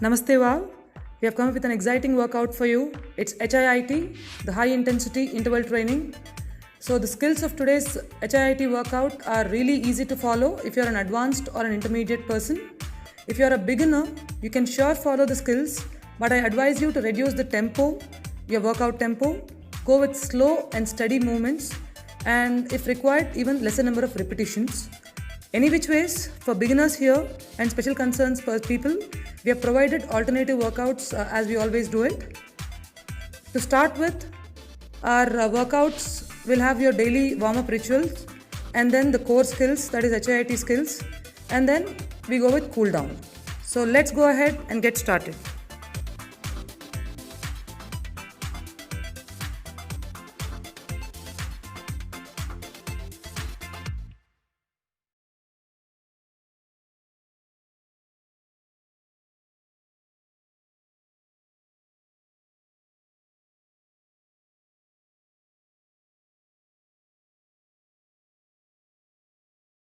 Namaste Wow. We have come up with an exciting workout for you. It's HIIT, the high intensity interval training. So the skills of today's HIIT workout are really easy to follow if you're an advanced or an intermediate person. If you're a beginner, you can sure follow the skills, but I advise you to reduce the tempo, your workout tempo, go with slow and steady movements, and if required, even lesser number of repetitions. Any which ways, for beginners here and special concerns per people, we have provided alternative workouts as we always do it. To start with, our workouts will have your daily warm-up rituals and then the core skills, that is HIIT skills, and then we go with cool down. So let's go ahead and get started.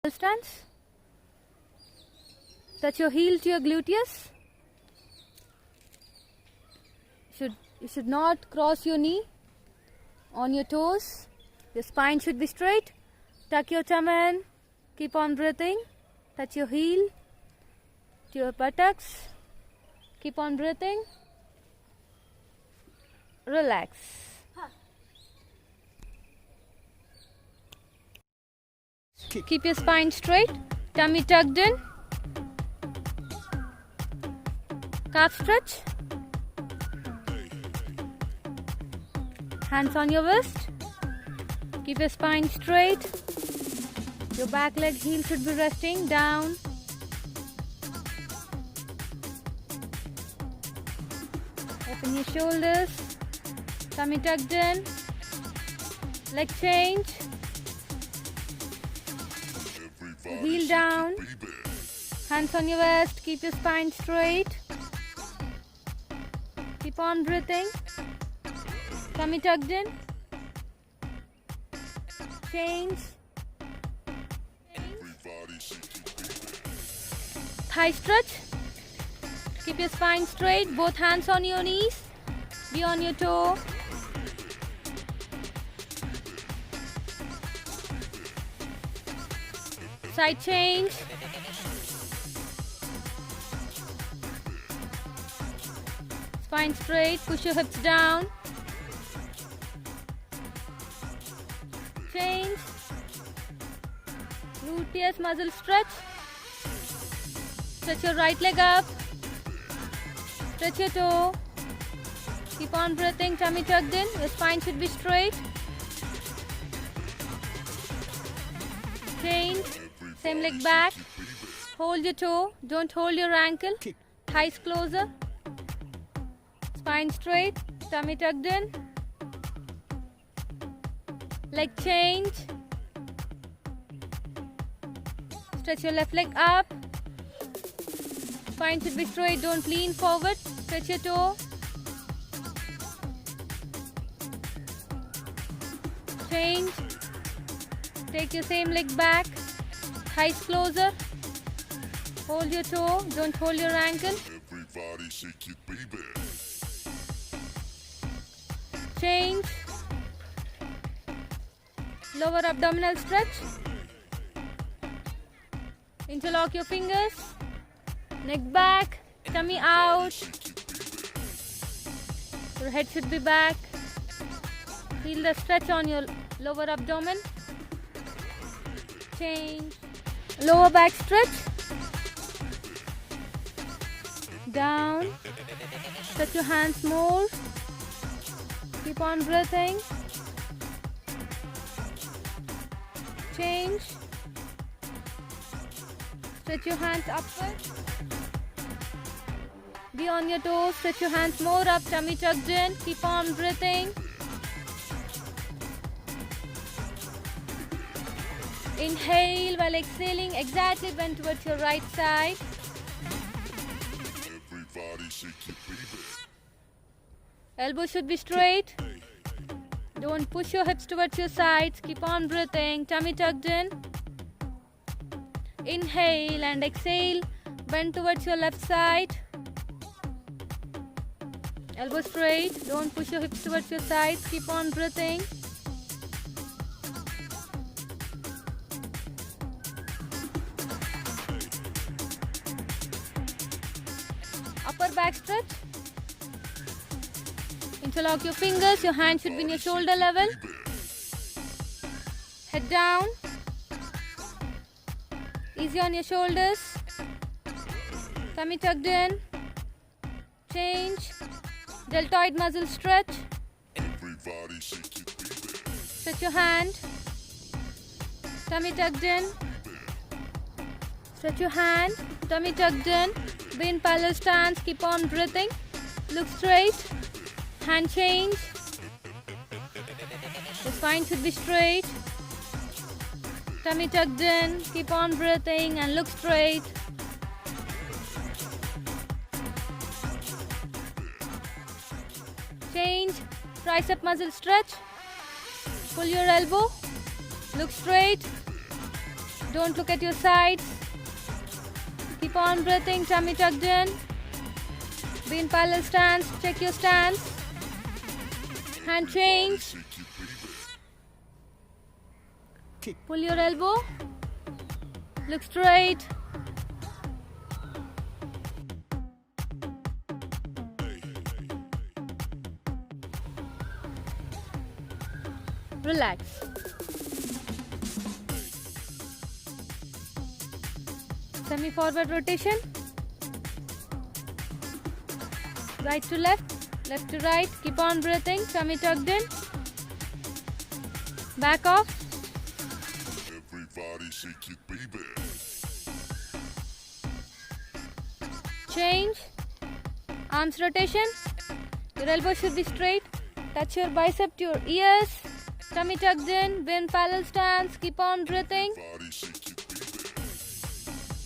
Stance. Touch your heel to your gluteus. You should not cross your knee on your toes. Your spine should be straight. Tuck your tummy in. Keep on breathing. Touch your heel to your buttocks. Keep on breathing. Relax. Keep your spine straight, tummy tucked in, calf stretch, hands on your wrist, keep your spine straight, your back leg heel should be resting down, open your shoulders, tummy tucked in, leg change. Heel down, hands on your waist, keep your spine straight, keep on breathing, tummy tucked in, change, thigh stretch, keep your spine straight, both hands on your knees, be on your toe. Side change. Spine straight, push your hips down. Change. Gluteus muscle stretch. Stretch your right leg up. Stretch your toe. Keep on breathing, tummy tucked in. Your spine should be straight. Change. Same leg back. Hold your toe. Don't hold your ankle. Thighs closer. Spine straight. Tummy tucked in. Leg change. Stretch your left leg up. Spine should be straight. Don't lean forward. Stretch your toe. Change. Take your same leg back. Thighs closer. Hold your toe. Don't hold your ankle. Everybody shake it, baby. Change. Lower abdominal stretch. Interlock your fingers. Neck back. Tummy out. Your head should be back. Feel the stretch on your lower abdomen. Change. Lower back stretch. Down. Touch your hands more. Keep on breathing. Change. Stretch your hands upward. Be on your toes. Stretch your hands more up. Tummy tucked in. Keep on breathing. Inhale while exhaling. Exactly bend towards your right side. Everybody shake it, baby. Elbow should be straight. Don't push your hips towards your sides. Keep on breathing. Tummy tucked in. Inhale and exhale. Bend towards your left side. Elbow straight. Don't push your hips towards your sides. Keep on breathing. Upper back stretch. Interlock your fingers. Your hands should be in your shoulder level. Head down. Easy on your shoulders. Tummy tucked in. Change. Deltoid muscle stretch. Everybody shake it, baby. Stretch your hand. Tummy tucked in. Stretch your hand. Tummy tucked in. Be in parallel stance. Keep on breathing. Look straight. Hand change. The spine should be straight. Tummy tucked in. Keep on breathing and look straight. Change. Tricep muscle stretch. Pull your elbow. Look straight. Don't look at your sides. Keep on breathing. Tummy tucked in. Be in parallel stance. Check your stance. Hand change. Shake it, baby. Pull your elbow. Look straight. Relax. Semi-forward rotation. Right to left, left to right. Keep on breathing. Tummy tucked in. Back off. Everybody shake it, baby. Change. Arms rotation. Your elbow should be straight. Touch your bicep to your ears. Tummy tucked in. Be in parallel stance. Keep on breathing. Everybody shake it,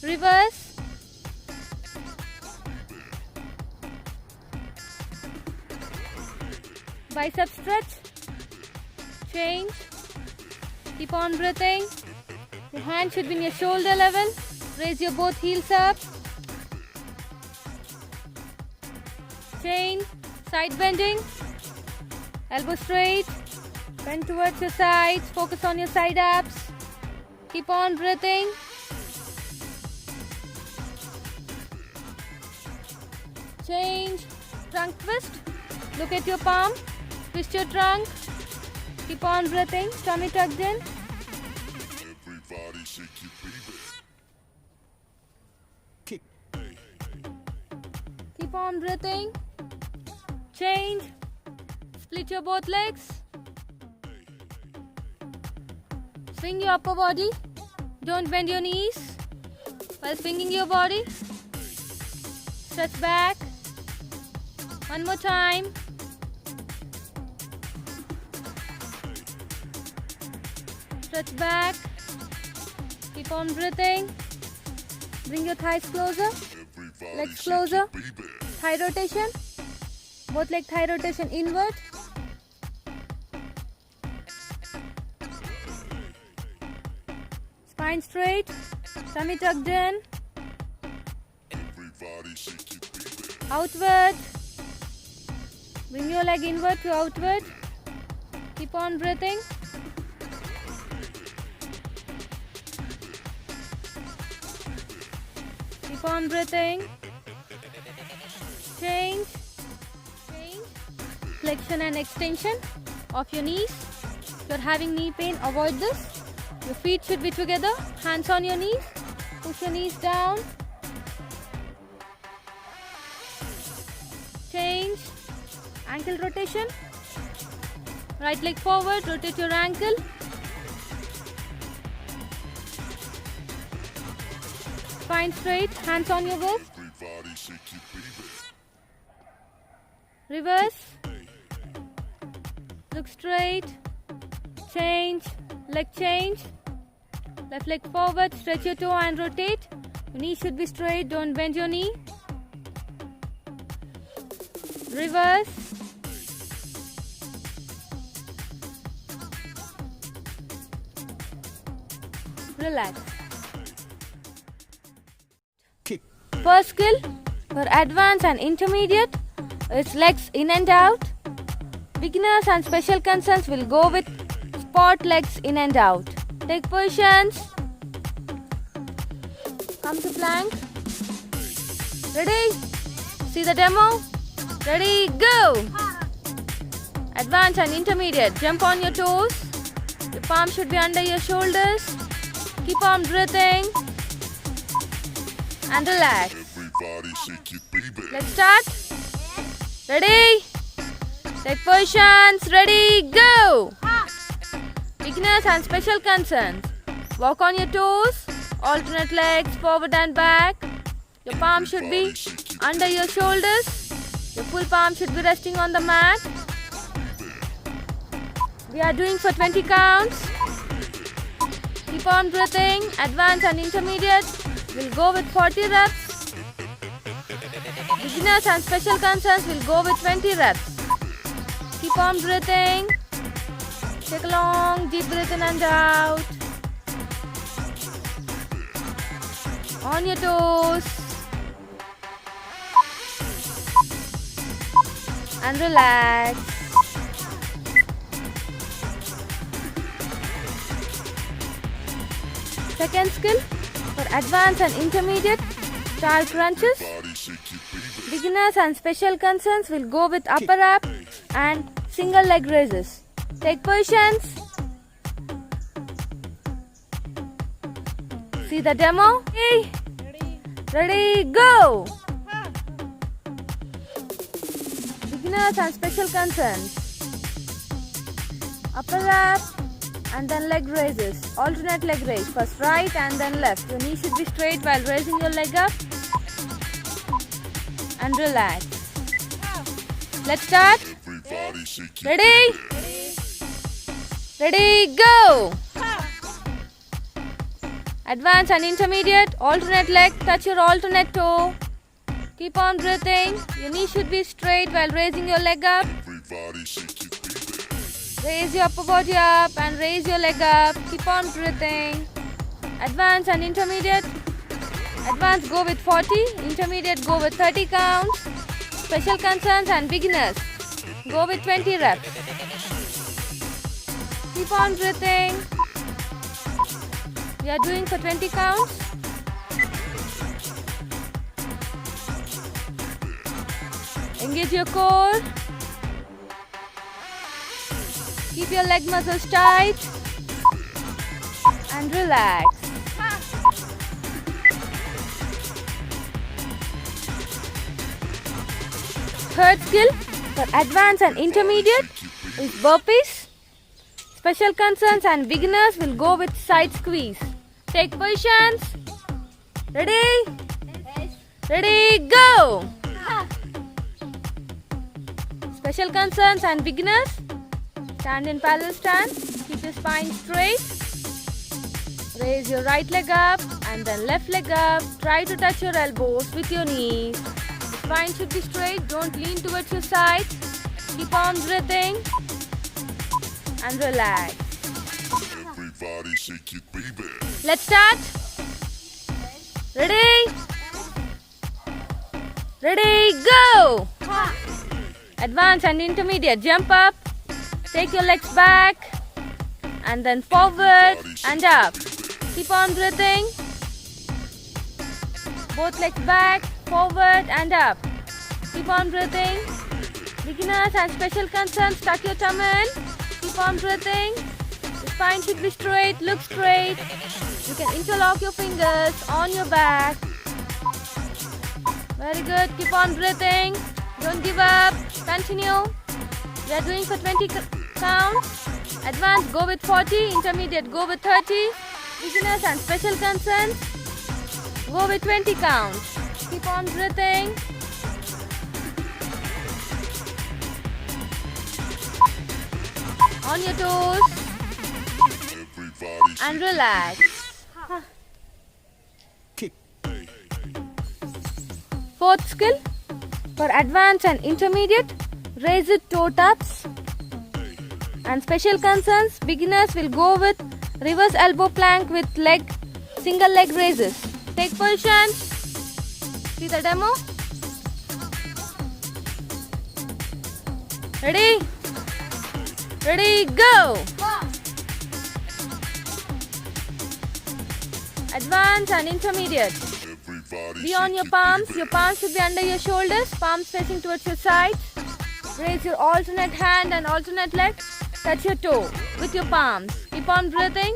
baby. Reverse. Bicep stretch. Change. Keep on breathing. Your hand should be in your shoulder level. Raise your both heels up. Change. Side bending. Elbow straight. Bend towards your sides. Focus on your side abs. Keep on breathing. Change. Trunk twist. Look at your palm. Twist your trunk. Keep on breathing. Tummy tucked in. Everybody shake it, baby. Keep on breathing. Change. Split your both legs. Swing your upper body. Don't bend your knees while swinging your body. Stretch back. One more time. Stretch back. Keep on breathing. Bring your thighs closer. Everybody Legs shake closer. it, baby. Thigh rotation. Both leg thigh rotation inward. Spine straight. Tummy tucked in. Everybody shake it, baby. Outward. Bring your leg inward to outward. Keep on breathing. Keep on breathing. Change. Change. Flexion and extension of your knees. If you're having knee pain, avoid this. Your feet should be together. Hands on your knees. Push your knees down. Change. Ankle rotation. Right leg forward. Rotate your ankle. Spine straight. Hands on your waist. Everybody shake it, baby. Reverse. Look straight. Change. Leg change. Left leg forward. Stretch your toe and rotate. Your knee should be straight. Don't bend your knee. Reverse. Relax. First skill for advanced and intermediate. its legs in and out. Beginners and special concerns will go with spot legs in and out. Take positions. Come to plank. Ready? See the demo? Ready, go! Advanced and intermediate. Jump on your toes. Your palm should be under your shoulders. Keep on breathing. And relax. Everybody shake it, baby. Let's start. Ready? Take positions. Ready, go! Beginners and special concerns. Walk on your toes. Alternate legs forward and back. Your palm should be under your shoulders. Your full palm should be resting on the mat. We are doing for 20 counts. Keep on breathing. Advanced and intermediate. We'll go with 40 reps. Beginners and special concerns will go with 20 reps. Keep on breathing. Take a long deep breath in and out. On your toes. And relax. Second skill for advanced and intermediate, star crunches. Body shake it, baby. Beginners and special concerns will go with upper up and single leg raises. Take positions. See the demo? Hey. Ready, go! Beginners and special concerns. Upper up and then leg raises. Alternate leg raise. First right and then left. Your knee should be straight while raising your leg up. And relax. Let's start. Everybody shake it. Ready? Ready, go! Advanced and intermediate, alternate leg, touch your alternate toe. Keep on breathing. Your knee should be straight while raising your leg up. Everybody shake it, baby. Raise your upper body up and raise your leg up. Keep on breathing. Advanced and intermediate. Advanced go with 40, intermediate go with 30 counts. Special concerns and beginners go with 20 reps. Keep on breathing. We are doing for 20 counts. Engage your core. Keep your leg muscles tight. And relax. Third skill for advanced and intermediate is burpees. Special concerns and beginners will go with side squeeze. Take positions. Ready? Ready, go! Special concerns and beginners, stand in parallel stand. Keep your spine straight. Raise your right leg up and then left leg up. Try to touch your elbows with your knees. The spine should be straight. Don't lean towards your side. Keep on breathing and relax. Everybody shake it, baby. Let's start. Ready? Ready, go! Advanced and intermediate, jump up. Take your legs back and then forward and up. Keep on breathing. Both legs back, forward and up. Keep on breathing. Beginners and special concerns, tuck your tummy in. Keep on breathing. The spine should be straight, look straight. You can interlock your fingers on your back. Very good. Keep on breathing. Don't give up. Continue. We are doing for 20 counts. Advanced go with 40. Intermediate go with 30. Beginners and special concerns go with 20 counts. Keep on breathing. On your toes. Everybody And relax. kick. Fourth skill for advanced and intermediate, raise it toe taps. And special concerns, beginners will go with reverse elbow plank with single leg raises. Take positions. See the demo? Ready? Ready, go! Advanced and intermediate. Everybody Be on shake your it, palms. baby. Your palms should be under your shoulders. Palms facing towards your sides. Raise your alternate hand and alternate leg. Touch your toe with your palms. Keep on breathing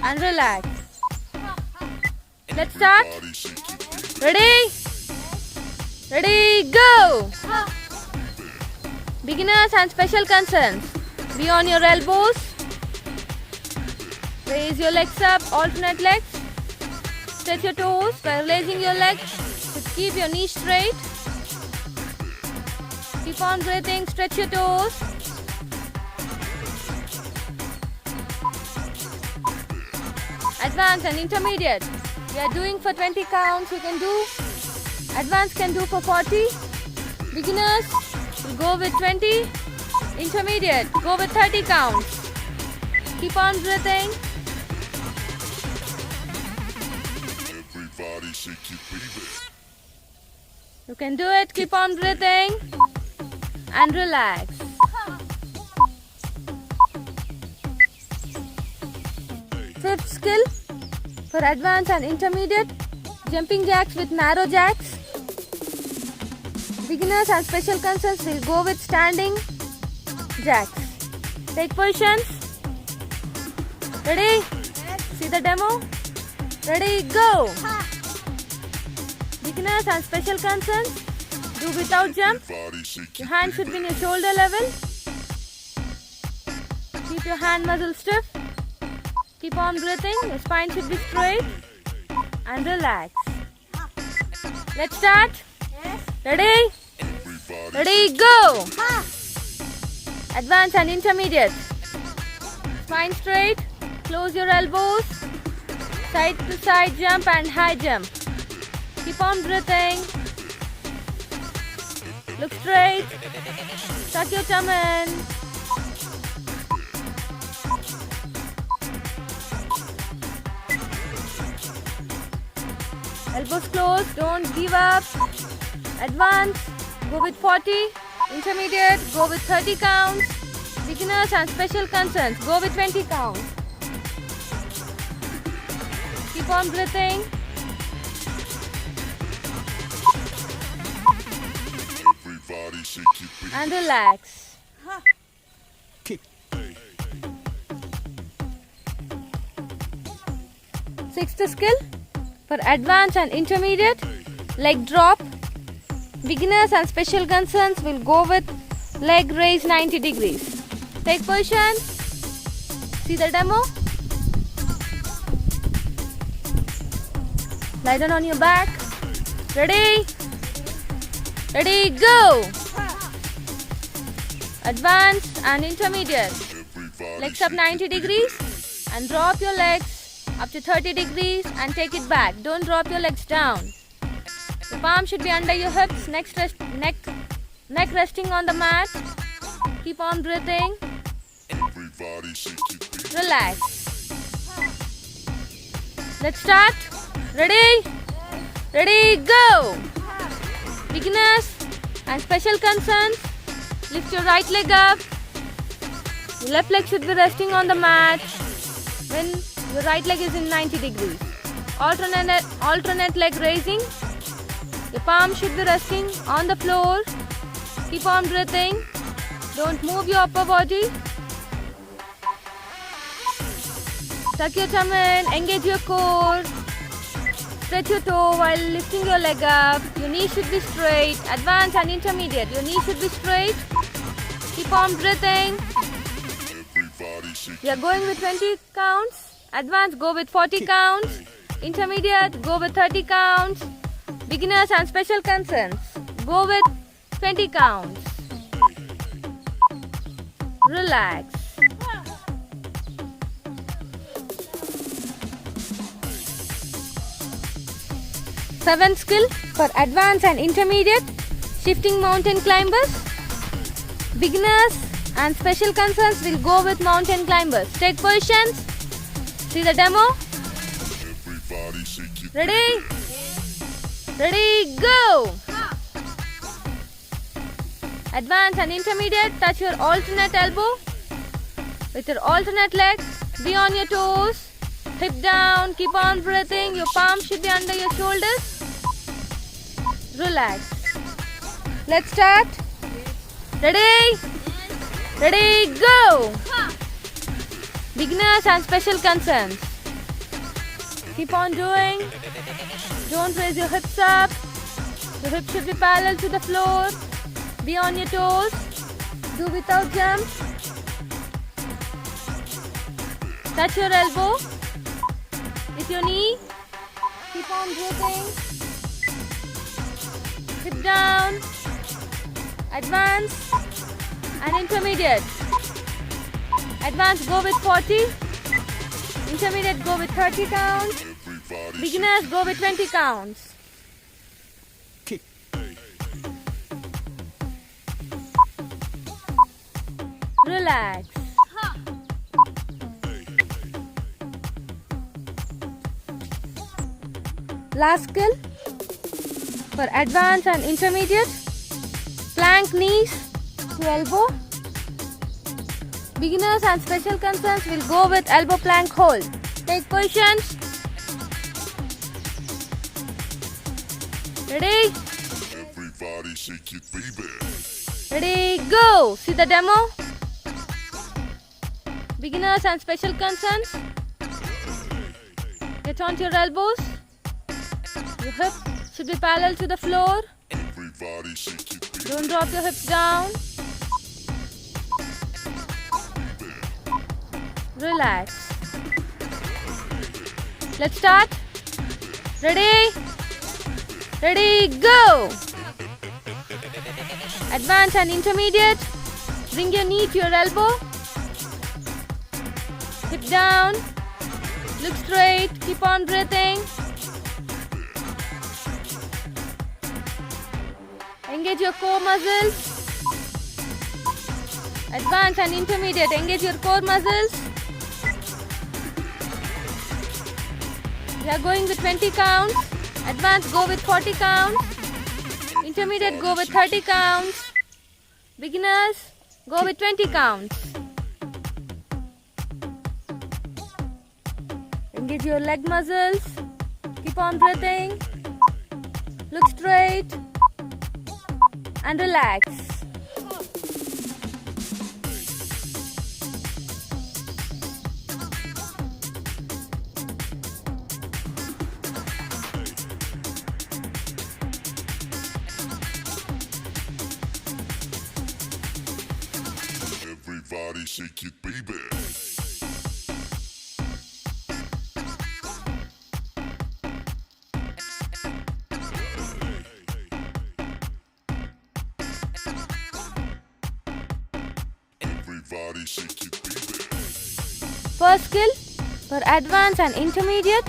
and relax. Let's start. Everybody shake it, baby. Ready? Ready, go! Beginners and special concerns. Be on your elbows. Raise your legs up, alternate legs. Stretch your toes by raising your legs to keep your knees straight. Keep on breathing, stretch your toes. Advanced and intermediate. We are doing for 20 counts. You can do. Advanced can do for 40. Beginners will go with 20. Intermediate, go with 30 counts. Keep on breathing. Everybody shake it, baby. You can do it. Keep on breathing and relax. Fifth skill for advanced and intermediate, jumping jacks with narrow jacks. Beginners and special concerns will go with standing jacks. Take positions. Ready? See the demo? Ready, go! Beginners and special concerns, do without jump. Everybody shake Your it, hand should be baby. in your shoulder level. Keep your hand muscles stiff. Keep on breathing. Your spine should be straight. And relax. Let's start. Ready? Everybody Ready, go! Advanced and intermediate. Spine straight. Close your elbows. Side to side jump and high jump. Keep on breathing. Look straight. Tuck your tummy in. Elbows closed. Don't give up. Advance. Go with 40. Intermediate. Go with 30 counts. Beginners and special concerns. Go with 20 counts. Keep on breathing. Everybody shake it, baby. And relax. Sixth skill for advanced and intermediate, leg drop. Beginners and special concerns will go with leg raise 90 degrees. Take position. See the demo? Lie down on your back. Ready? Ready, go! Advanced and intermediate. Everybody Legs up shake 90 it, baby. degrees and drop your legs up to 30 degrees and take it back. Don't drop your legs down. The palm should be under your hips, neck resting on the mat. Keep on breathing. Everybody shake it, baby. Relax. Let's start. Ready? Ready, go! Beginners and special concerns, lift your right leg up. Your left leg should be resting on the mat when your right leg is in 90 degrees. Alternate leg raising. Your palm should be resting on the floor. Keep on breathing. Don't move your upper body. Tuck your tummy in, engage your core. Stretch your toe while lifting your leg up. Your knee should be straight. Advanced and intermediate. Your knee should be straight. Keep on breathing. Everybody shake We are going with 20 counts. Advanced, go with 40 counts. Intermediate, go with 30 counts. Beginners and special concerns, go with 20 counts. Relax. Seventh skill for advanced and intermediate, shifting mountain climbers. Beginners and special concerns will go with mountain climbers. Take positions. See the demo. Everybody shake it. Ready? Ready, go! Advanced and intermediate, touch your alternate elbow. With your alternate leg, be on your toes. Hip down, keep on breathing. Your palms should be under your shoulders. Relax. Let's start. Ready? Ready, go! Beginners and special concerns. Keep on doing. Don't raise your hips up. Your hips should be parallel to the floor. Be on your toes. Do without jump. Touch your elbow with your knee. Keep on breathing. Hip down. Advance and intermediate. Advance, go with 40. Intermediate, go with 30 counts. Everybody Beginners, go with 20 counts. Relax. Last skill for advanced and intermediate. Plank knees to elbow. Beginners and special concerns will go with elbow plank hold. Take positions. Ready? Everybody shake it, baby. Ready, go! See the demo? Beginners and special concerns. Get onto your elbows. Your hip should be parallel to the floor. Everybody shake it, baby. Don't drop your hips down. Relax. Let's start. Ready? Ready, go! Advanced and intermediate. Bring your knee to your elbow. Hip down. Look straight. Keep on breathing. Engage your core muscles. Advanced and intermediate. Engage your core muscles. We are going with 20 counts. Advanced, go with 40 counts. Intermediate, go with 30 counts. Beginners, go with 20 counts. Engage your leg muscles. Keep on breathing. Look straight. And relax. Everybody shake it, baby. Everybody shake it, baby. First skill for advanced and intermediate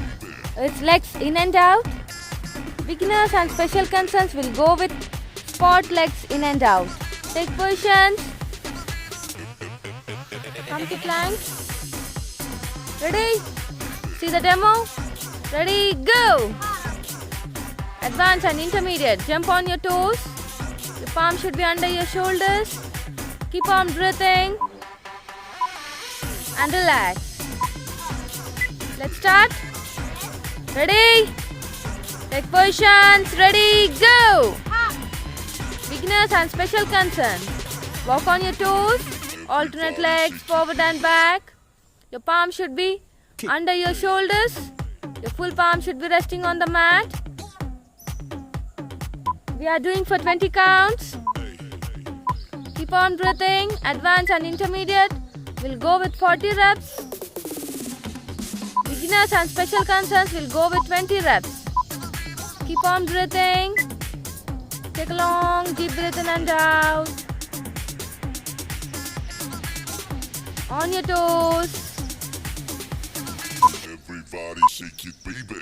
is legs in and out. Beginners and special concerns will go with spot legs in and out. Take positions. Come to plank. Ready? See the demo? Ready, go! Advanced and intermediate. Jump on your toes. Your palm should be under your shoulders. Keep on breathing. And relax. Let's start. Ready? Take positions. Ready, go! Beginners and special concerns. Walk on your toes. Alternate legs forward and back. Your palm should be under your shoulders. Your full palm should be resting on the mat. We are doing for 20 counts. Keep on breathing. Advanced and intermediate. We'll go with 40 reps. Beginners and special concerns will go with 20 reps. Keep on breathing. Take a long deep breath in and out. On your toes. Everybody shake it, baby.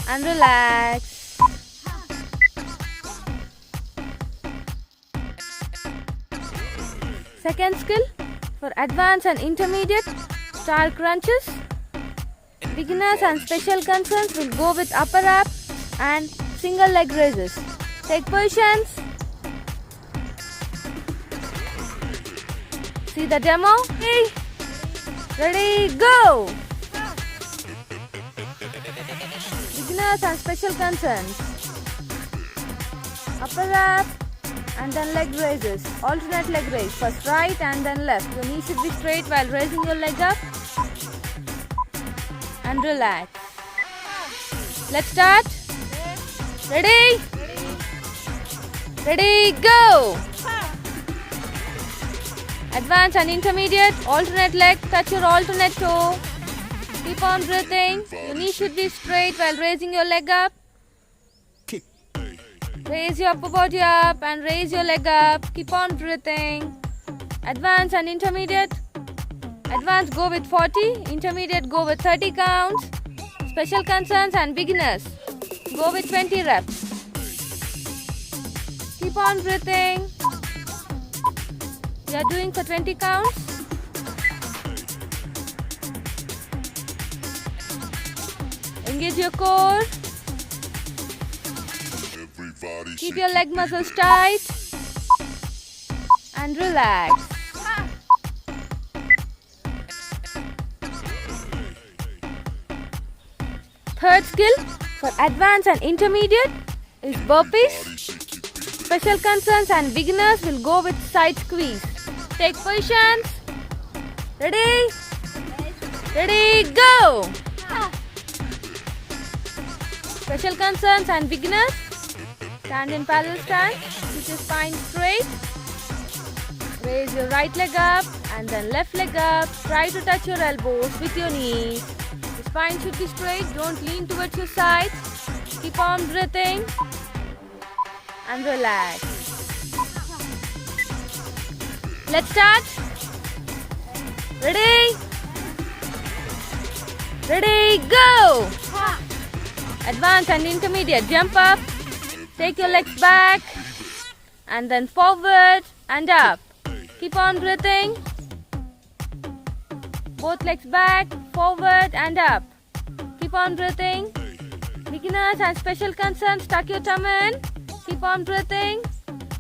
And relax. Second skill for advanced and intermediate, star crunches. Beginners and special concerns will go with upper up and single leg raises. Take positions. See the demo? Hey. Ready, go! Beginners and special concerns. Upper wrap and then leg raises. Alternate leg raise. First right and then left. Your knee should be straight while raising your leg up. And relax. Let's start. Ready? Ready, go! Advanced and intermediate. Alternate leg. Touch your alternate toe. Keep on breathing. Your knee should be straight while raising your leg up. Raise your upper body up and raise your leg up. Keep on breathing. Advanced and intermediate. Advanced go with 40. Intermediate go with 30 counts. Special concerns and beginners go with 20 reps. Keep on breathing. We are doing for 20 counts. Engage your core. Everybody Keep shake your leg muscles tight. And relax. Third skill for advanced and intermediate is burpees. Special concerns and beginners will go with side squeeze. Take positions. Ready? Ready, go! Special concerns and beginners, stand in parallel stand. Keep your spine straight. Raise your right leg up and then left leg up. Try to touch your elbows with your knees. The spine should be straight. Don't lean towards your sides. Keep on breathing and relax. Let's start. Ready? Ready, go! Advanced and intermediate. Jump up. Take your legs back and then forward and up. Keep on breathing. Both legs back, forward and up. Keep on breathing. Beginners and special concerns, tuck your tummy in. Keep on breathing.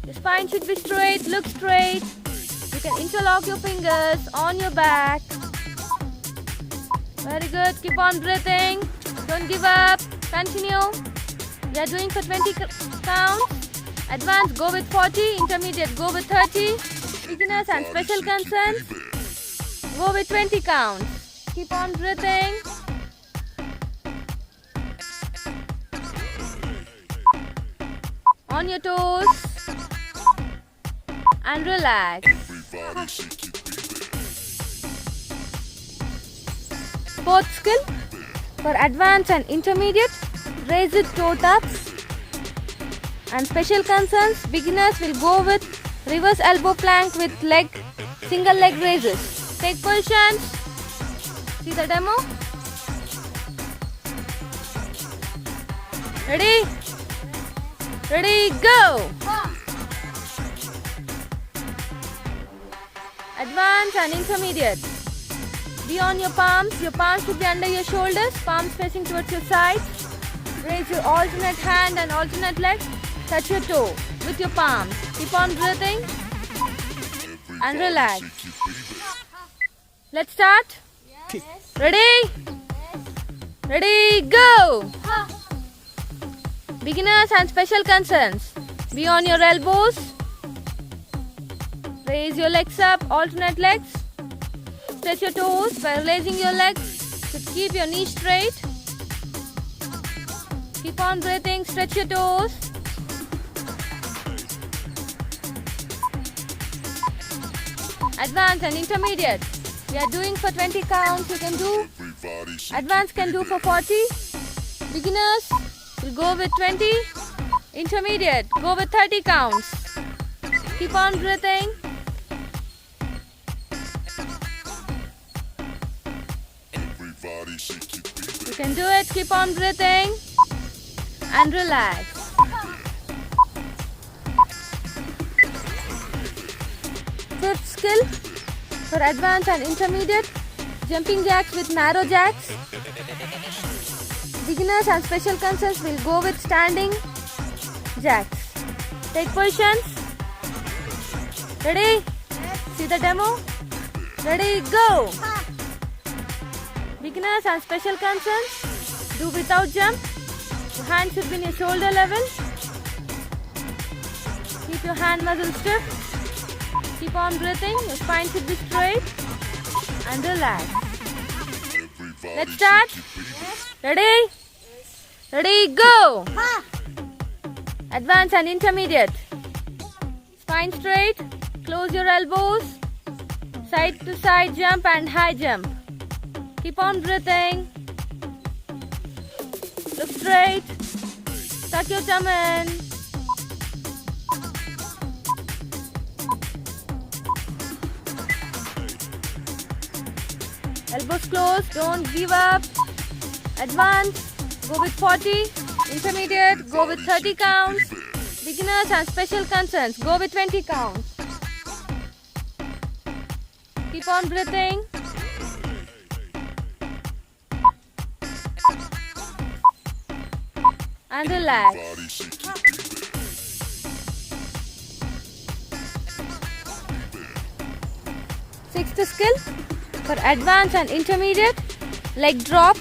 Your spine should be straight. Look straight. You can interlock your fingers on your back. Very good. Keep on breathing. Don't give up. Continue. We are doing for 20 counts. Advanced go with 40. Intermediate go with 30. Beginners and special concerns go with 20 counts. Keep on breathing. On your toes. And relax. Everybody shake it, baby. Fourth skill for advanced and intermediate, raise it toe taps. And special concerns, beginners will go with reverse elbow plank with single leg raises. Take positions. See the demo? Ready? Ready, go! Advanced and intermediate. Be on your palms should be under your shoulders, palms facing towards your sides. Raise your alternate hand and alternate leg. Touch your toe with your palms. Keep on breathing and relax. Shake it, baby. Let's start. Ready? Ready, go! Beginners and special concerns. Be on your elbows. Raise your legs up, alternate legs. Stretch your toes by raising your legs to keep your knees straight. Keep on breathing, stretch your toes. Advanced and intermediate. We are doing for 20 counts. You can do. Everybody shake Advanced can do for 40. Beginners will go with 20. Intermediate go with 30 counts. Keep on breathing. Everybody shake it, baby. You can do it. Keep on breathing and relax. Fifth skill for advanced and intermediate, jumping jacks with narrow jacks. Beginners and special concerns will go with standing jacks. Take positions. Ready? See the demo? Ready, go! Beginners and special concerns, do without jump. Your hand should be in your shoulder level. Keep your hand muscles stiff. Keep on breathing. Your spine should be straight. And relax. Everybody Let's start. Ready? Ready, go! Advanced and intermediate. Spine straight. Close your elbows. Side to side jump and high jump. Keep on breathing. Look straight. Tuck your thumb in. Elbows closed. Don't give up. Advanced. Go with 40. Intermediate. Go with 30 counts. Beginners and special concerns. Go with 20 counts. Keep on breathing. And relax. body shake your Sixth skill for advanced and intermediate, leg drop.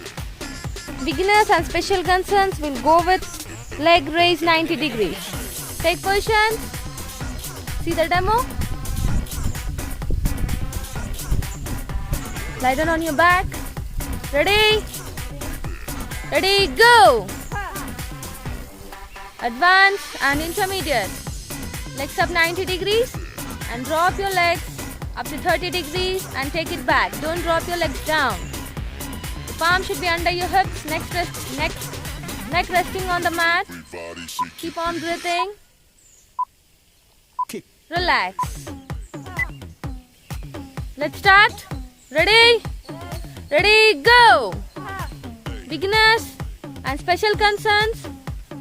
Beginners and special concerns will go with leg raise 90 degrees. Take position. See the demo. Lie down on your back. Ready? Ready, go! Advanced and intermediate. Legs up 90 degrees and drop your legs up to 30 degrees and take it back. Don't drop your legs down. The palm should be under your hips, neck resting on the mat. Everybody shake Keep on breathing. Relax. Let's start. Ready? Ready, go! Beginners and special concerns,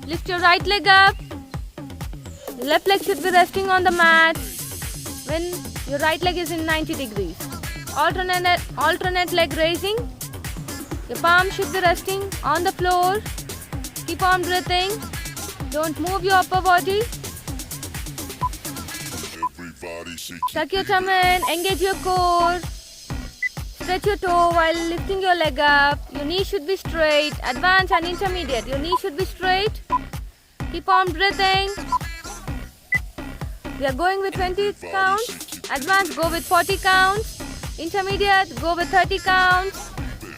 lift your right leg up. Left leg should be resting on the mat when your right leg is in 90 degrees. Alternate leg raising. Your palm should be resting on the floor. Keep on breathing. Don't move your upper body. Everybody shake Tuck your thumb in, engage your core. Stretch your toe while lifting your leg up. Your knee should be straight. Advanced and intermediate. Your knee should be straight. Keep on breathing. We are going with 20 counts. Advanced, go with 40 counts. Intermediate, go with 30 counts.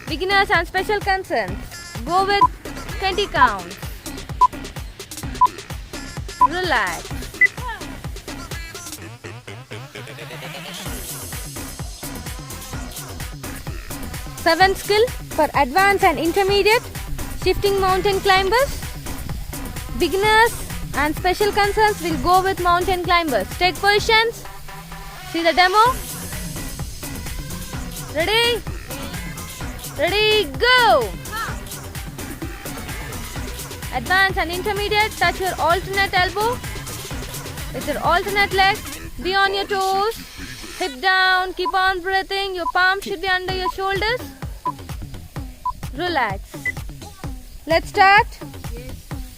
Beginners and special concerns, go with 20 counts. Relax. Seventh skill for advanced and intermediate, shifting mountain climbers. Beginners and special concerns will go with mountain climbers. Take positions. See the demo. Ready? Ready, go! Advanced and intermediate, touch your alternate elbow with your alternate leg. Be on your toes. Hip down, keep on breathing. Your palms should be under your shoulders. Relax. Let's start.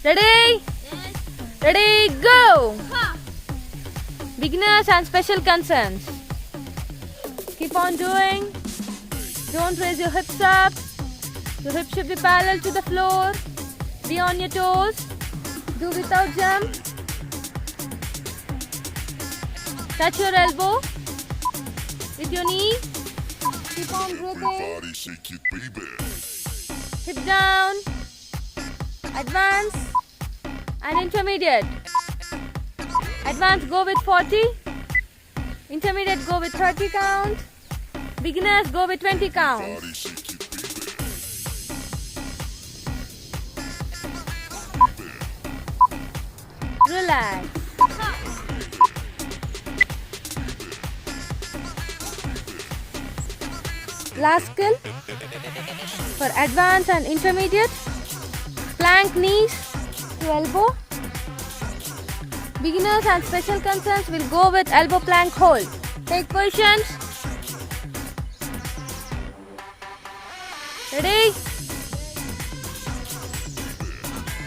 Ready? Ready, go! Beginners and special concerns. Keep on doing. Don't raise your hips up. Your hips should be parallel to the floor. Be on your toes. Do without jump. Touch your elbow with your knee. Keep on breathing. Everybody shake it, baby. Hip down. Advance and intermediate. Advance, go with 40. Intermediate, go with 30 count. Beginners, go with 20 counts. Body shake it, baby. Relax. Last skill for advanced and intermediate, plank knees to elbow. Beginners and special concerns will go with elbow plank hold. Take positions. Ready?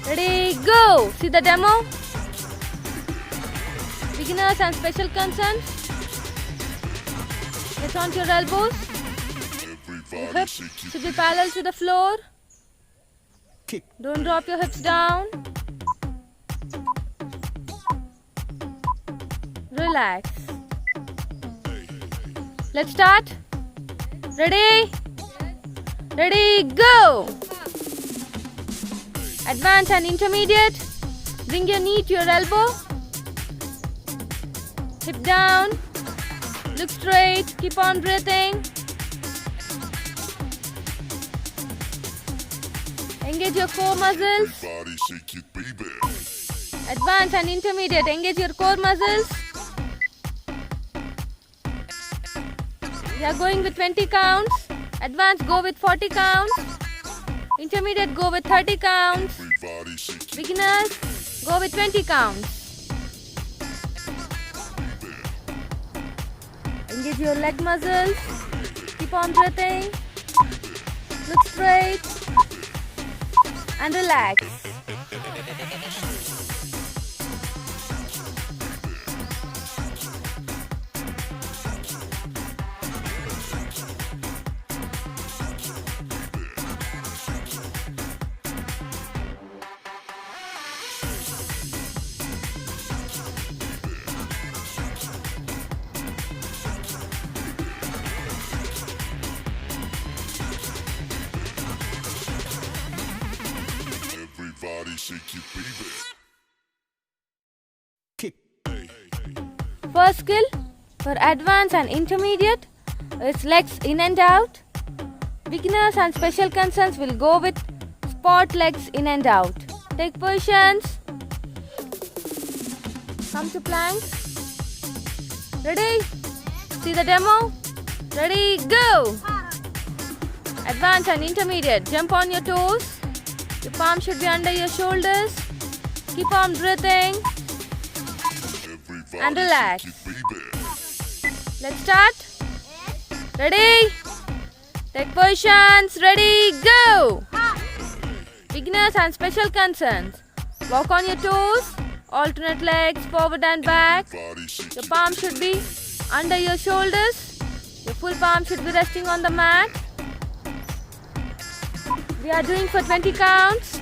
Ready, go! See the demo? Beginners and special concerns. Get onto your elbows. Everybody Hips shake your should be parallel to the floor. Kick. Don't drop your hips down. Relax. Let's start. Ready? Ready, go! Advanced and intermediate. Bring your knee to your elbow. Hip down. Look straight. Keep on breathing. Engage your core muscles. Everybody shake it, baby. Advanced and intermediate. Engage your core muscles. We are going with 20 counts. Advanced, go with 40 counts. Intermediate, go with 30 counts. Everybody shake it, Beginners, go with 20 counts. Engage your leg muscles. Keep on breathing. Look straight. And relax. everybody shake it, baby. Kick. First skill for advanced and intermediate is legs in and out. Beginners and special concerns will go with spot legs in and out. Take positions. Come to plank. Ready? See the demo? Ready? Go! Advanced and intermediate. Jump on your toes. Your palm should be under your shoulders. Keep on breathing. Everybody And relax. shake it, baby. Let's start. Ready? Take positions. Ready? Go! Beginners and special concerns. Walk on your toes. Alternate legs forward and back. Everybody shake Your it, palm should be under your shoulders. Your full palm should be resting on the mat. We are doing for 20 counts.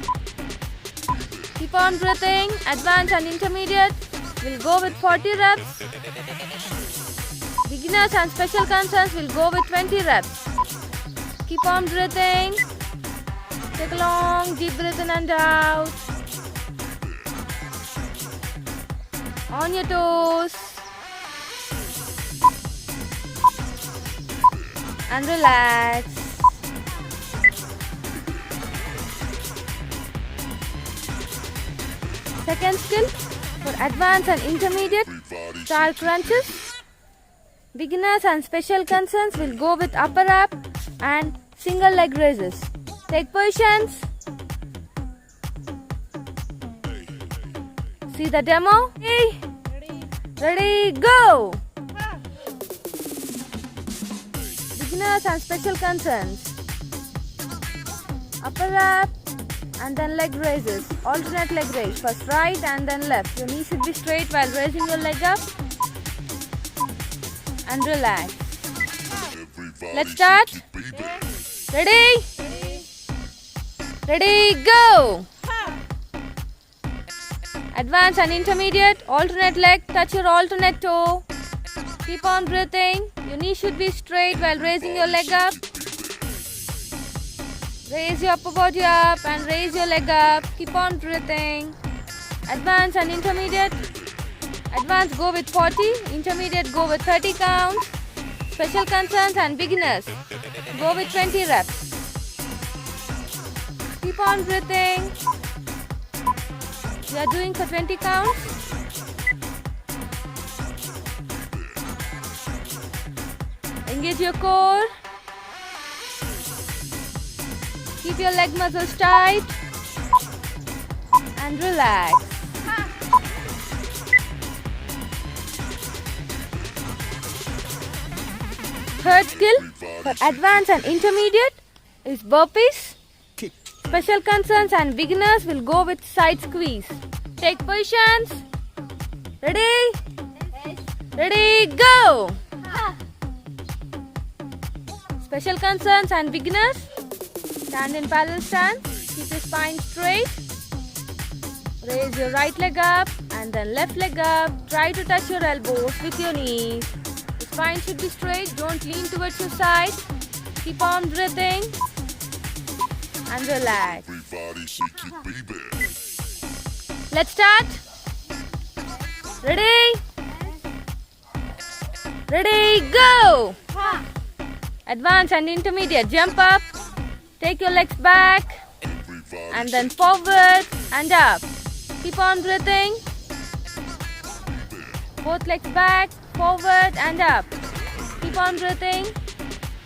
Keep on breathing. Advanced and intermediate. We'll go with 40 reps. Beginners and special concerns will go with 20 reps. Keep on breathing. Take a long deep breath in and out. On your toes. And relax. Second skill for advanced and intermediate. everybody Star crunches. Beginners and special concerns will go with upper up and single leg raises. Take positions. See the demo? Ready, go! Beginners and special concerns. Upper up and then leg raises. Alternate leg raise. First right and then left. Your knee should be straight while raising your leg up. And relax. Everybody Let's start. shake it, baby. Ready? Ready, go! Advanced and intermediate. Alternate leg. Touch your alternate toe. Keep on breathing. Your knee should be straight while raising your leg up. Raise your upper body up and raise your leg up. Keep on breathing. Advanced and intermediate. Advanced go with 40. Intermediate go with 30 counts. Special concerns and beginners go with 20 reps. Keep on breathing. We are doing for 20 counts. Engage your core. Keep your leg muscles tight. And relax. Third skill for advanced and intermediate is burpees. Kick. Special concerns and beginners will go with side squeeze. Take positions. Ready? Ready, go! Special concerns and beginners, stand in parallel stance. Keep your spine straight. Raise your right leg up and then left leg up. Try to touch your elbows with your knees. The spine should be straight. Don't lean towards your side. Keep on breathing and relax. Everybody shake it, baby. Let's start. Ready? Ready, go! Advance and intermediate. Jump up. Take your legs back Everybody and then forward and up. Keep on breathing. Both legs back, forward and up. Keep on breathing.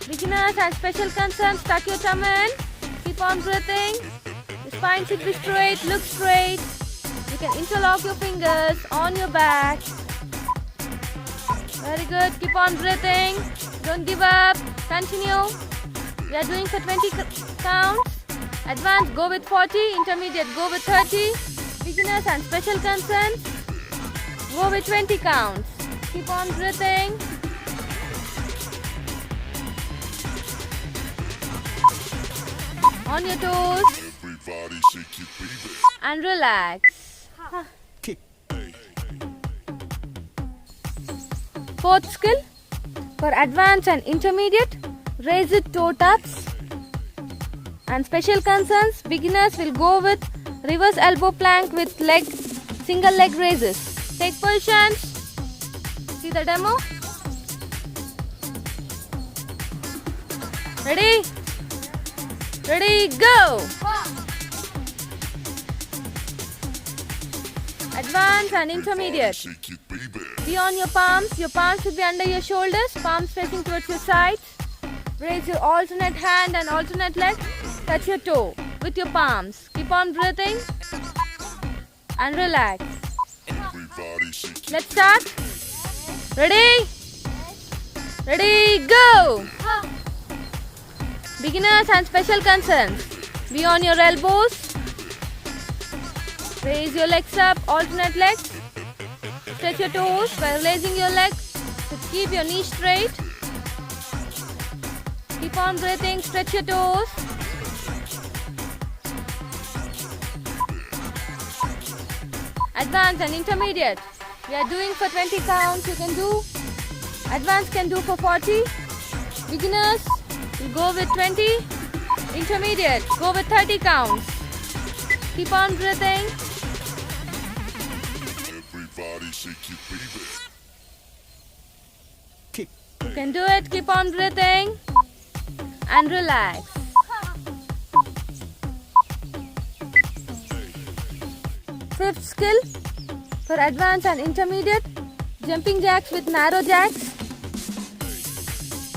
Beginners and special concerns, tuck your thumb in. Keep on breathing. The spine should be straight. Look straight. You can interlock your fingers on your back. Very good. Keep on breathing. Don't give up. Continue. We are doing for 20 counts. Advanced, go with 40. Intermediate, go with 30. Beginners and special concerns, go with 20 counts. Keep on breathing. On your toes Everybody shake it, baby. and relax. Kick. Fourth skill, for advanced and intermediate, raise it toe taps. And special concerns, beginners will go with reverse elbow plank with single leg raises. Take positions. See the demo? Ready? Ready, go! Advanced and intermediate. Shake it, baby. Be on your palms. Your palms should be under your shoulders. Palms facing towards your sides. Raise your alternate hand and alternate leg. Touch your toe with your palms. Keep on breathing and relax. Everybody shake it. Let's start. Ready? Ready, go! Beginners and special concerns. Be on your elbows. Raise your legs up, alternate legs. Stretch your toes while raising your legs to keep your knees straight. Keep on breathing, stretch your toes. Advanced and intermediate. We are doing for 20 counts. You can do. Advanced can do for 40. Beginners will go with 20. Intermediate, go with 30 counts. Keep on breathing. Everybody shake it, baby. Kick. You can do it. Keep on breathing and relax. Fifth skill, for advanced and intermediate, jumping jacks with narrow jacks.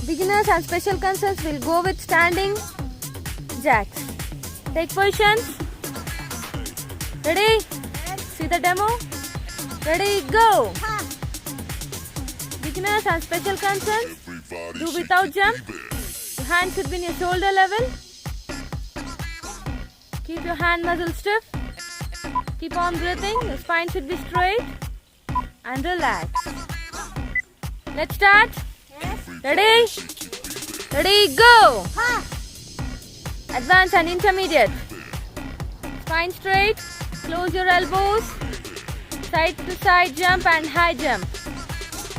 Beginners and special concerns will go with standing jacks. Take positions. Ready? See the demo? Ready, go! Beginners and special concerns, Everybody do shake without it, jump. baby. Your hand should be in your shoulder level. Keep your hand muscle stiff. Keep on breathing. Your spine should be straight. And relax. Let's start. Ready? Ready, go! Advanced and intermediate. Spine straight. Close your elbows. Side to side jump and high jump.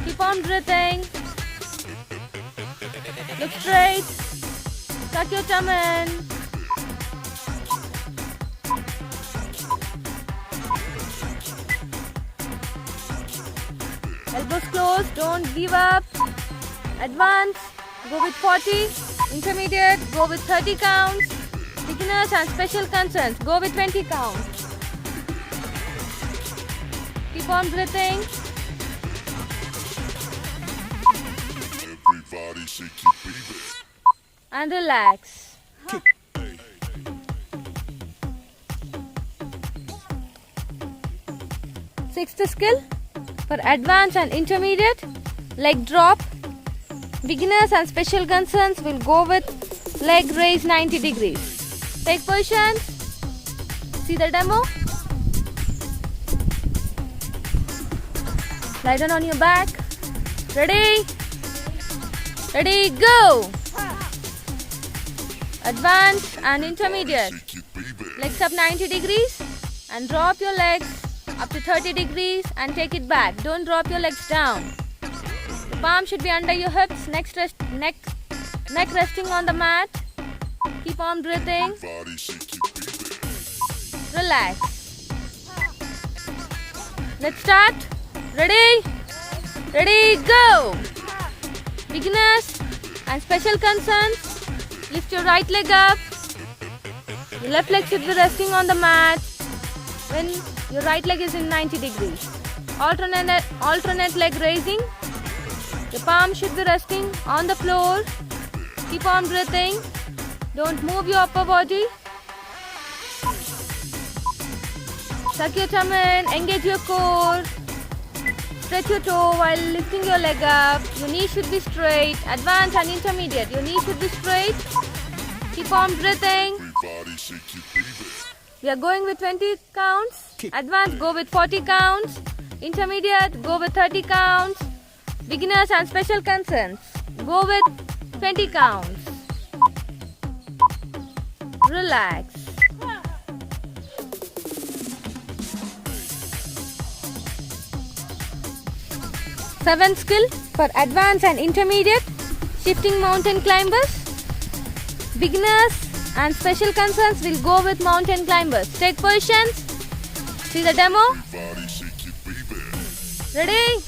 Keep on breathing. Look straight. Tuck your thumb in. Elbows closed. Don't give up. Advance. Go with 40. Intermediate. Go with 30 counts. Beginners and special concerns. Go with 20 counts. Keep on breathing. Everybody shake it, baby. And relax. Sixth skill, for advanced and intermediate, leg drop. Beginners and special concerns will go with leg raise 90 degrees. Take positions. See the demo? Lie down on your back. Ready? Ready, go! advanced and intermediate. Shake it, baby. Legs up 90 degrees and drop your legs up to 30 degrees and take it back. Don't drop your legs down. The palm should be under your hips, neck resting on the mat. Keep on breathing. Body shake it, baby. Relax. Let's start. Ready? Ready, go! Beginners and special concerns, lift your right leg up. Your left leg should be resting on the mat when your right leg is in 90 degrees. Alternate leg raising. Your palm should be resting on the floor. Keep on breathing. Don't move your upper body. Tuck your tummy in, engage your core. Stretch your toe while lifting your leg up. Your knee should be straight. Advanced and intermediate. Your knee should be straight. Keep on breathing. Everybody shake it, baby. We are going with 20 counts. Kick. Advanced, go with 40 counts. Intermediate, go with 30 counts. Beginners and special concerns, go with 20 counts. Relax. Seventh skill for advanced and intermediate, shifting mountain climbers. Beginners and special concerns will go with mountain climbers. Take positions. See the demo. Everybody shake it, baby. Ready?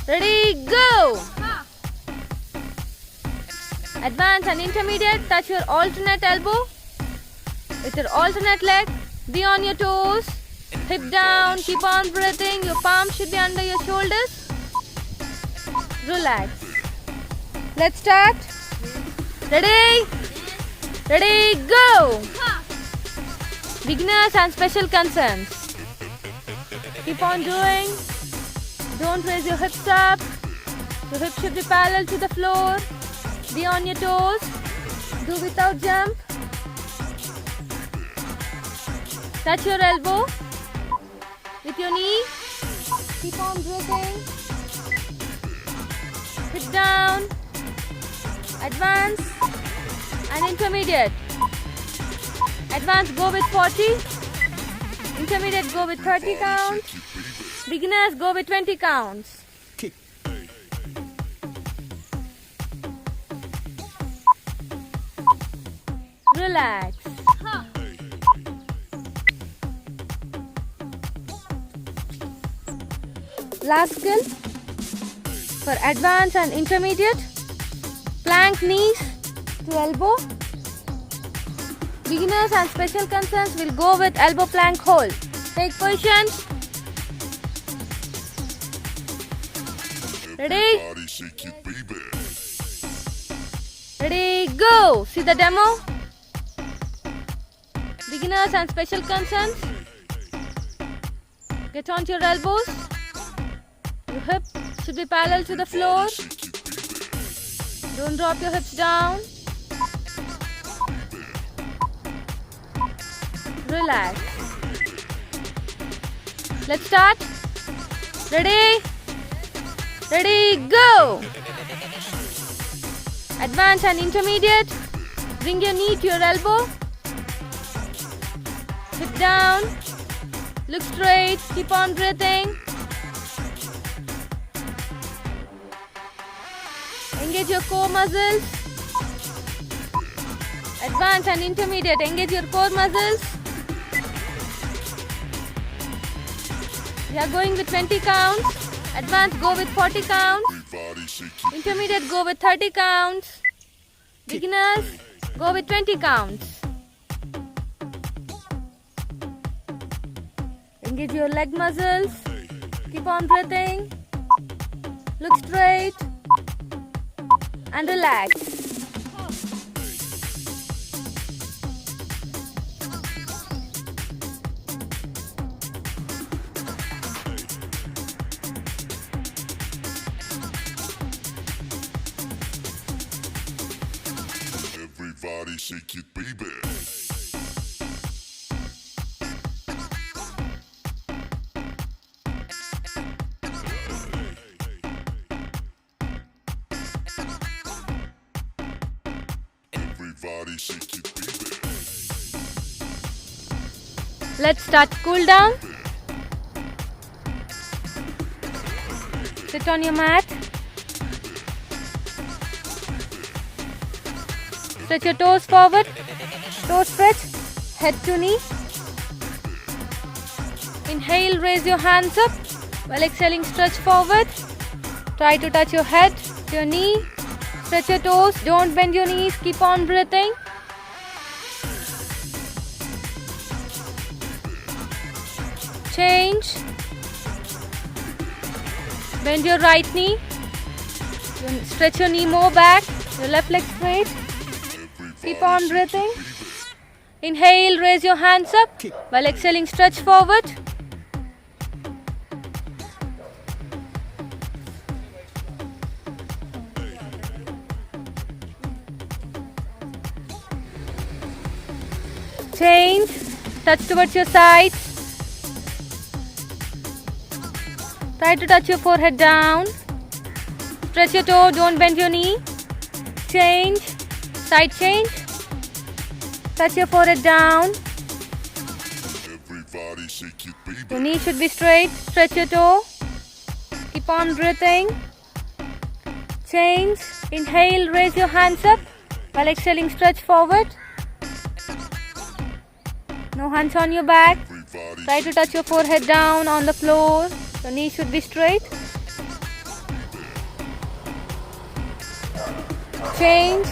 Ready, go! Advanced and intermediate, touch your alternate elbow with your alternate leg. Be on your toes. Hip down, keep on breathing. Your palms should be under your shoulders. Relax. Let's start. Ready? Ready, go! Beginners and special concerns. Keep on doing. Don't raise your hips up. Your hips should be parallel to the floor. Be on your toes. Do without jump. Touch your elbow with your knee. Keep on breathing. Hip down. Advance and intermediate. Advance, go with 40. Intermediate, go with 30 counts. Beginners, go with 20 counts. Kick. Relax. Last skill for advanced and intermediate, plank knees to elbow. Beginners and special concerns will go with elbow plank hold. Take positions. Ready? Everybody shake it, baby. Ready, go! See the demo? Beginners and special concerns. Get onto your elbows. Your hip should be parallel to the floor. Don't drop your hips down. Relax. Let's start. Ready? Ready, go! Advanced and intermediate. Bring your knee to your elbow. Hip down. Look straight. Keep on breathing. Engage your core muscles. Advanced and intermediate. Engage your core muscles. We are going with 20 counts. Advanced, go with 40 counts. Everybody shake it. Intermediate, go with 30 counts. Beginners, go with 20 counts. Engage your leg muscles. Keep on breathing. Look straight. And relax. Everybody shake it, baby. Everybody Let's start cool down. Sit on your mat. Stretch your toes forward. Toe stretch. Head to knee. Inhale, raise your hands up. While exhaling, stretch forward. Try to touch your head to your knee. Stretch your toes. Don't bend your knees. Keep on breathing. Change. Bend your right knee. Stretch your knee more back. Your left leg straight. Keep on breathing. Inhale, raise your hands up. While exhaling, stretch forward. Change. Touch towards your sides. Try to touch your forehead down. Stretch your toe, don't bend your knee. Change. Side change. Touch your forehead down. Everybody shake it, baby. Your knee should be straight. Stretch your toe. Keep on breathing. Change. Inhale, raise your hands up. While exhaling, stretch forward. No hands on your back. Everybody Try to touch your forehead down on the floor. Your knee should be straight. Change.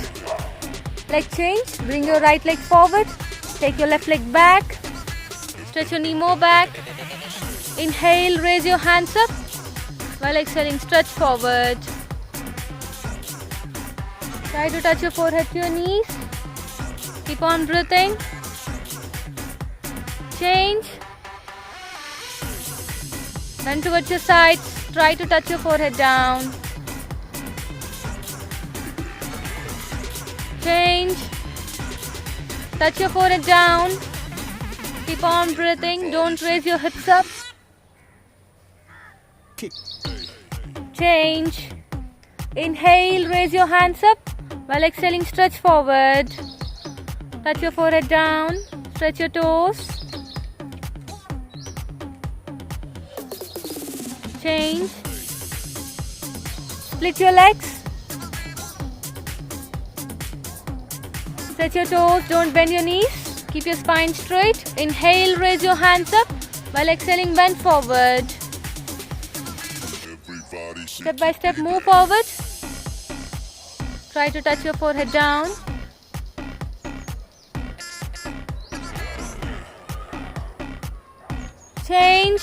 Leg change. Bring your right leg forward. Take your left leg back. Stretch your knee more back. Inhale, raise your hands up. While exhaling, stretch forward. Try to touch your forehead to your knees. Keep on breathing. Change. Bend towards your sides. Try to touch your forehead down. Change. Touch your forehead down. Keep on breathing. Don't raise your hips up. kick, Change. Inhale, raise your hands up. While exhaling, stretch forward. Touch your forehead down. Stretch your toes. Change. Split your legs. Stretch your toes. Don't bend your knees. Keep your spine straight. Inhale, raise your hands up. While exhaling, bend forward. Everybody shake Step by step, move forward. Try to touch your forehead down. Change.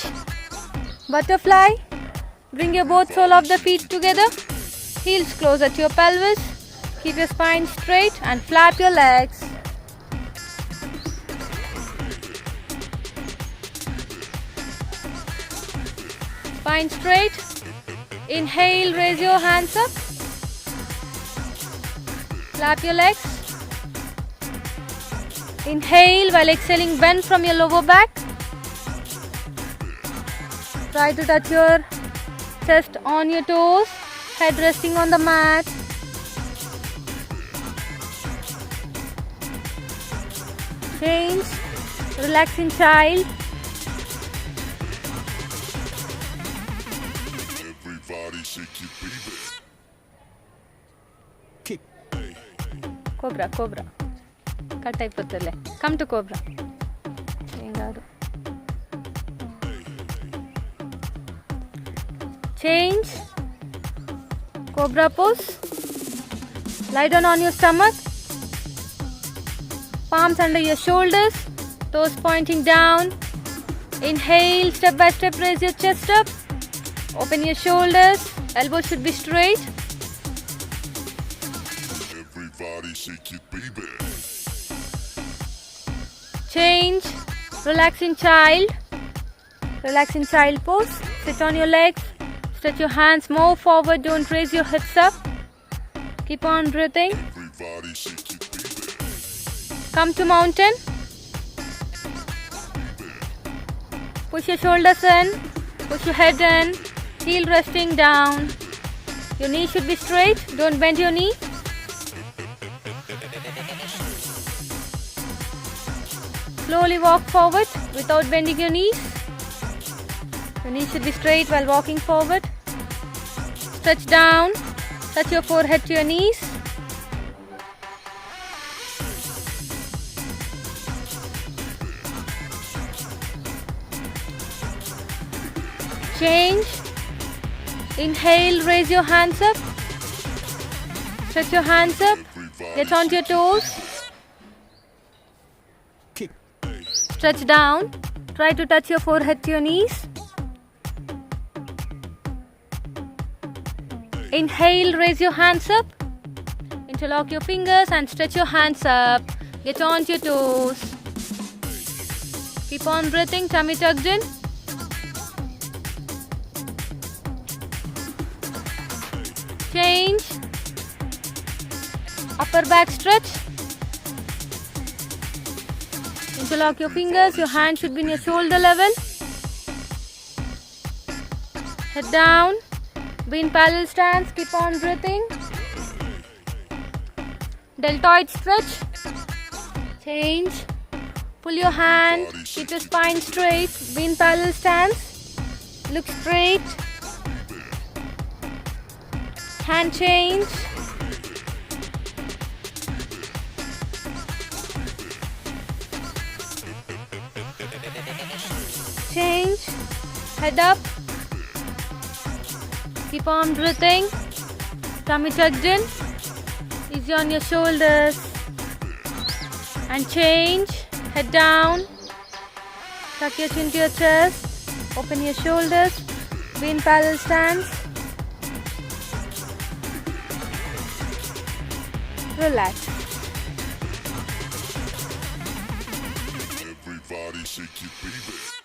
Butterfly. Bring your both sole of the feet together. Heels closer to your pelvis. Keep your spine straight and flap your legs. Spine straight. Inhale, raise your hands up. Flap your legs. Inhale while exhaling, bend from your lower back. Try to touch your chest on your toes, head resting on the mat. Change. Relaxing child. Everybody shake it, baby. kick, Cobra, cobra. Cut అయిపోతలే. Come to cobra. ఏం కాదు. Change. Cobra pose. Lie down on your stomach. Palms under your shoulders. Toes pointing down. Inhale, step by step, raise your chest up. Open your shoulders. Elbows should be straight. Everybody shake it, baby. Change. Relaxing child. Relaxing child pose. Sit on your legs. Stretch your hands more forward. Don't raise your hips up. Keep on breathing. Everybody shake it, baby. Come to mountain. Push your shoulders in. Push your head in. Heel resting down. Your knee should be straight. Don't bend your knee. Slowly walk forward. without bending your knees. Your knees should be straight while walking forward. Stretch down, touch your forehead to your knees. Change. Inhale, raise your hands up. Stretch your hands up. Get onto your toes. kick, Stretch down. Try to touch your forehead to your knees. Inhale, raise your hands up. Interlock your fingers and stretch your hands up. Get onto your toes. Keep on breathing, tummy tucked in. Change. Upper back stretch. Interlock your fingers, your hand should be in your shoulder level. Head down. Be in parallel stance, keep on breathing. Deltoid stretch. Change. Pull your hand, keep your spine straight. Be in parallel stance. Look straight. Hand change. Change. Head up. Keep on breathing. Tummy tucked in. Easy on your shoulders. And change. Head down. Tuck your chin to your chest. Open your shoulders. Be in parallel stance. Relax. Everybody shake your baby.